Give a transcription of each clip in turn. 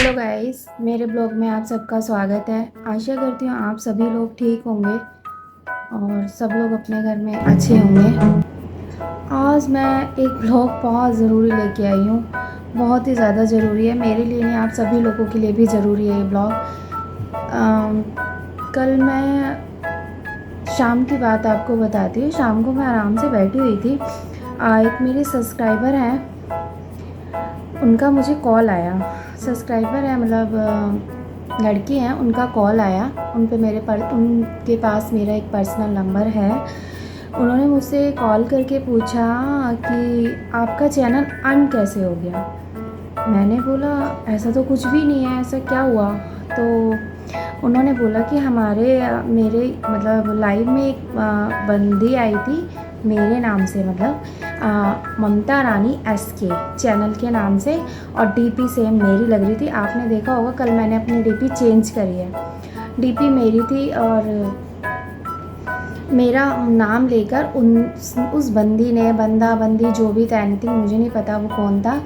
Hello guys, मेरे blog में आप सबका स्वागत है। आशा करती हूँ आप सभी लोग ठीक होंगे और सब लोग अपने घर में अच्छे होंगे। आज मैं एक ब्लॉग बहुत ज़रूरी लेके आई हूँ। बहुत ही ज़्यादा ज़रूरी है, मेरे लिए नहीं, आप सभी लोगों के लिए भी ज़रूरी है ये ब्लॉग। कल मैं शाम की बात आपको बताती हूँ। शाम को मैं आराम से बैठी हुई थी। एक मेरे सब्सक्राइबर हैं, उनका मुझे कॉल आया। सब्सक्राइबर है मतलब लड़की हैं, उनका कॉल आया। उनके पास मेरा एक पर्सनल नंबर है। उन्होंने मुझसे कॉल करके पूछा कि आपका चैनल अर्न कैसे हो गया। मैंने बोला ऐसा तो कुछ भी नहीं है, ऐसा क्या हुआ। तो उन्होंने बोला कि मेरे मतलब लाइव में एक बंदी आई थी मेरे नाम से, मतलब ममता रानी SK चैनल के नाम से, और डीपी सेम मेरी लग रही थी। आपने देखा होगा कल मैंने अपनी डीपी चेंज करी है। डीपी मेरी थी और मेरा नाम लेकर उस बंदी जो भी था, एनीथिंग मुझे नहीं पता वो कौन था,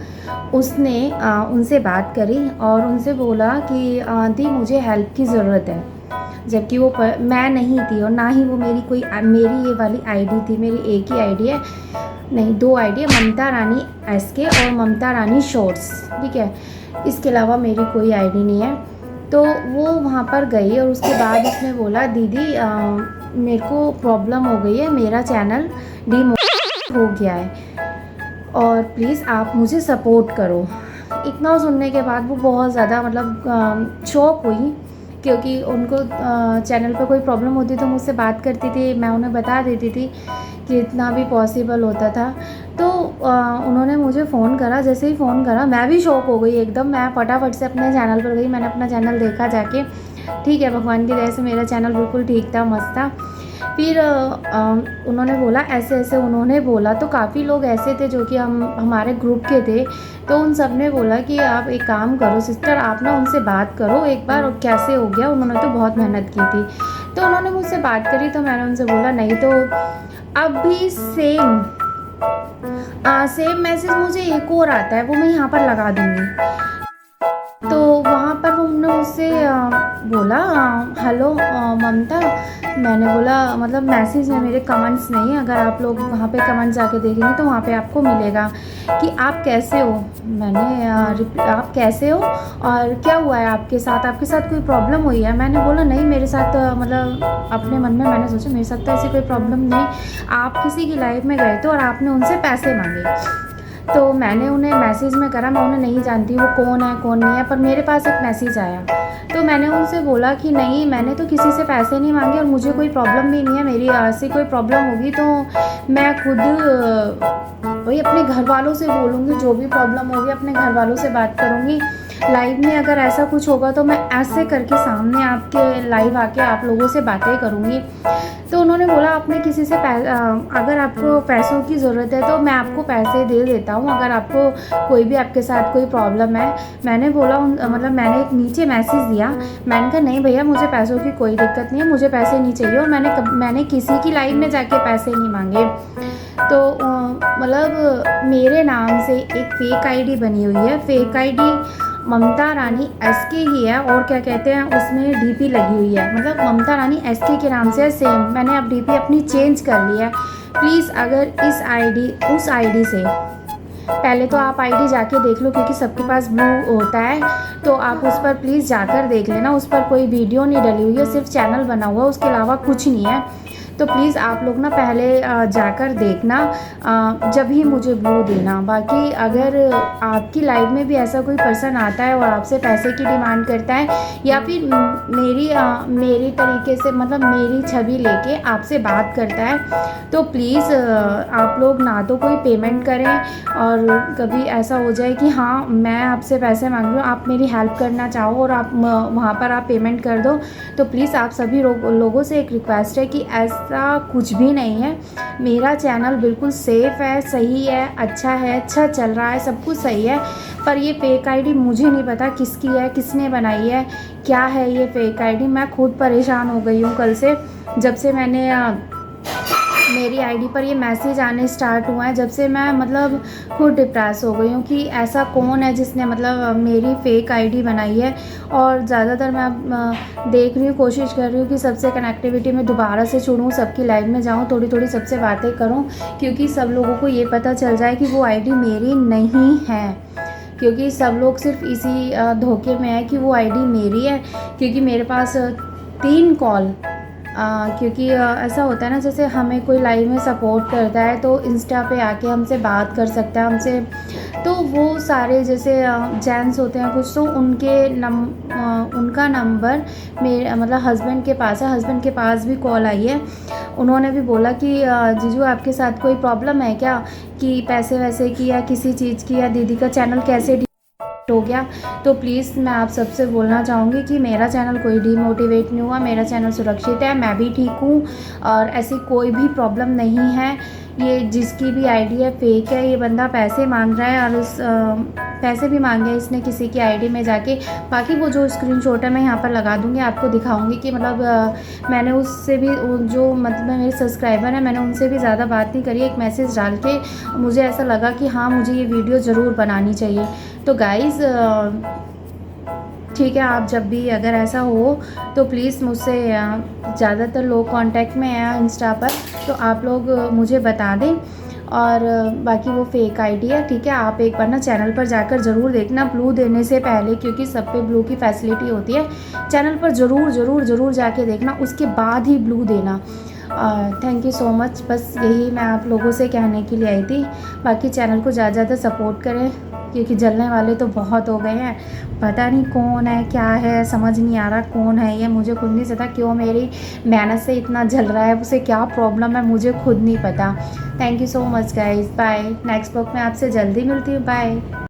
उसने उनसे बात करी और उनसे बोला कि दी मुझे हेल्प की ज़रूरत है। जबकि वो मैं नहीं थी और ना ही वो मेरी ये वाली आईडी थी। मेरी एक ही आईडी है, नहीं 2 आईडी है, ममता रानी SK और ममता रानी शॉर्ट्स, ठीक है। इसके अलावा मेरी कोई आईडी नहीं है। तो वो वहाँ पर गई और उसके बाद उसने बोला दीदी मेरे को प्रॉब्लम हो गई है, मेरा चैनल डीमोनेटाइज हो गया है और प्लीज़ आप मुझे सपोर्ट करो। इतना सुनने के बाद वो बहुत ज़्यादा मतलब शॉक हुई, क्योंकि उनको चैनल पर कोई प्रॉब्लम होती तो मुझसे बात करती थी, मैं उन्हें बता देती थी कि इतना भी पॉसिबल होता था। तो उन्होंने मुझे फ़ोन करा। जैसे ही फ़ोन करा मैं भी शॉक हो गई एकदम। मैं फटाफट से अपने चैनल पर गई, मैंने अपना चैनल देखा जाके। ठीक है, भगवान की दया से मेरा चैनल बिल्कुल ठीक था, मस्त था। फिर उन्होंने बोला ऐसे ऐसे, उन्होंने बोला तो काफ़ी लोग ऐसे थे जो कि हमारे ग्रुप के थे। तो उन सब ने बोला कि आप एक काम करो सिस्टर, आप ना उनसे बात करो एक बार, और कैसे हो गया, उन्होंने तो बहुत मेहनत की थी। तो उन्होंने मुझसे बात करी तो मैंने उनसे बोला नहीं, तो अब भी सेम मैसेज मुझे एक और आता है, वो मैं यहाँ पर लगा दूँगी। तो वहाँ पर उन्होंने मुझसे बोला हेलो ममता। मैंने बोला मतलब मैसेज में मेरे कमेंट्स नहीं है, अगर आप लोग वहाँ पे कमेंट्स जाके देखेंगे तो वहाँ पे आपको मिलेगा कि आप कैसे हो। मैंने आप कैसे हो और क्या हुआ है आपके साथ कोई प्रॉब्लम हुई है। मैंने बोला नहीं मेरे साथ मतलब अपने मन में मैंने सोचा मेरे साथ तो ऐसी कोई प्रॉब्लम नहीं, आप किसी की लाइफ में गए थे और आपने उनसे पैसे मांगे। तो मैंने उन्हें मैसेज में करा, मैं उन्हें नहीं जानती वो कौन है कौन नहीं है, पर मेरे पास एक मैसेज आया। तो मैंने उनसे बोला कि नहीं मैंने तो किसी से पैसे नहीं मांगे और मुझे कोई प्रॉब्लम भी नहीं है। मेरी ऐसी कोई प्रॉब्लम होगी तो मैं खुद वही अपने घर वालों से बोलूँगी, जो भी प्रॉब्लम होगी अपने घर वालों से बात करूँगी। लाइव में अगर ऐसा कुछ होगा तो मैं ऐसे करके सामने आपके लाइव आके आप लोगों से बातें करूँगी। तो उन्होंने बोला आपने किसी से अगर आपको पैसों की ज़रूरत है तो मैं आपको पैसे दे देता हूँ, अगर आपको कोई भी आपके साथ कोई प्रॉब्लम है। मैंने बोला मतलब मैंने एक नीचे मैसेज दिया, मैंने कहा नहीं भैया मुझे पैसों की कोई दिक्कत नहीं है, मुझे पैसे नहीं चाहिए और मैंने किसी की लाइफ में जाके पैसे नहीं मांगे। तो मतलब मेरे नाम से एक फ़ेक आईडी बनी हुई है, फ़ेक आईडी ममता रानी SK ही है और क्या कहते हैं उसमें DP लगी हुई है, मतलब ममता रानी SK के नाम से है सेम। मैंने अब DP अपनी चेंज कर ली है। प्लीज़ अगर उस आईडी से पहले तो आप आईडी जाके देख लो, क्योंकि सबके पास ब्लू होता है, तो आप उस पर प्लीज़ जाकर देख लेना। उस पर कोई वीडियो नहीं डली हुई है, सिर्फ चैनल बना हुआ है, उसके अलावा कुछ नहीं है। तो प्लीज़ आप लोग ना पहले जाकर देखना, जब ही मुझे ब्लू देना। बाकी अगर आपकी लाइफ में भी ऐसा कोई पर्सन आता है और आपसे पैसे की डिमांड करता है या फिर मेरी तरीके से मतलब मेरी छवि लेके आपसे बात करता है, तो प्लीज़ आप लोग ना तो कोई पेमेंट करें, और कभी ऐसा हो जाए कि हाँ मैं आपसे पैसे मांग रही हूँ, आप मेरी हेल्प करना चाहो और आप वहाँ पर आप पेमेंट कर दो, तो प्लीज़ आप सभी लोगों से एक रिक्वेस्ट है कि ऐसा कुछ भी नहीं है। मेरा चैनल बिल्कुल सेफ़ है, सही है, अच्छा चल रहा है, सब कुछ सही है। पर ये फ़ेक आईडी मुझे नहीं पता किसकी है, किसने बनाई है, क्या है ये फ़ेक आईडी। मैं खुद परेशान हो गई हूँ कल से, जब से मैंने मेरी आईडी पर ये मैसेज आने स्टार्ट हुआ है, जब से मैं मतलब खुद डिप्रेस हो गई हूँ कि ऐसा कौन है जिसने मतलब मेरी फ़ेक आईडी बनाई है। और ज़्यादातर मैं अब देख रही हूँ, कोशिश कर रही हूँ कि सबसे कनेक्टिविटी में दोबारा से जुड़ूँ, सबकी लाइफ में जाऊँ, थोड़ी थोड़ी सबसे बातें करूँ, क्योंकि सब लोगों को ये पता चल जाए कि वो आईडी मेरी नहीं है। क्योंकि सब लोग सिर्फ इसी धोखे में है कि वो आईडी मेरी है, क्योंकि मेरे पास 3 कॉल क्योंकि ऐसा होता है ना, जैसे हमें कोई लाइव में सपोर्ट करता है तो इंस्टा पे आके हमसे बात कर सकता है हमसे, तो वो सारे जैसे जेंट्स होते हैं कुछ, तो उनका नंबर मेरे मतलब हस्बैंड के पास है। हस्बैंड के पास भी कॉल आई है, उन्होंने भी बोला कि जीजू आपके साथ कोई प्रॉब्लम है क्या, कि पैसे वैसे की या किसी चीज़ की, या दीदी का चैनल कैसे हो गया। तो प्लीज़ मैं आप सबसे बोलना चाहूँगी कि मेरा चैनल कोई डीमोटिवेट नहीं हुआ, मेरा चैनल सुरक्षित है, मैं भी ठीक हूँ और ऐसी कोई भी प्रॉब्लम नहीं है। ये जिसकी भी आईडी है फेक है, ये बंदा पैसे मांग रहा है और पैसे भी मांगे इसने किसी की आईडी में जाके। बाकी वो जो स्क्रीनशॉट है मैं यहाँ पर लगा दूँगी, आपको दिखाऊँगी कि मतलब मैंने उससे भी जो मतलब मेरे सब्सक्राइबर हैं मैंने उनसे भी ज़्यादा बात नहीं करी। एक मैसेज डाल के मुझे ऐसा लगा कि हाँ मुझे ये वीडियो ज़रूर बनानी चाहिए। तो गाइज़ ठीक है, आप जब भी अगर ऐसा हो तो प्लीज़ मुझसे ज़्यादातर लोग कांटेक्ट में हैं इंस्टा पर, तो आप लोग मुझे बता दें। और बाकी वो फेक आईडी है, ठीक है। आप एक बार ना चैनल पर जाकर ज़रूर देखना ब्लू देने से पहले, क्योंकि सब पे ब्लू की फैसिलिटी होती है। चैनल पर ज़रूर जाके देखना, उसके बाद ही ब्लू देना। थैंक यू सो मच, बस यही मैं आप लोगों से कहने के लिए आई थी। बाकी चैनल को ज़्यादा सपोर्ट करें, क्योंकि जलने वाले तो बहुत हो गए हैं। पता नहीं कौन है क्या है, समझ नहीं आ रहा कौन है ये, मुझे खुद नहीं पता क्यों मेरी मेहनत से इतना जल रहा है, उसे क्या प्रॉब्लम है मुझे खुद नहीं पता। Thank you so much guys, bye. Next blog में आपसे जल्दी मिलती हूँ, बाय।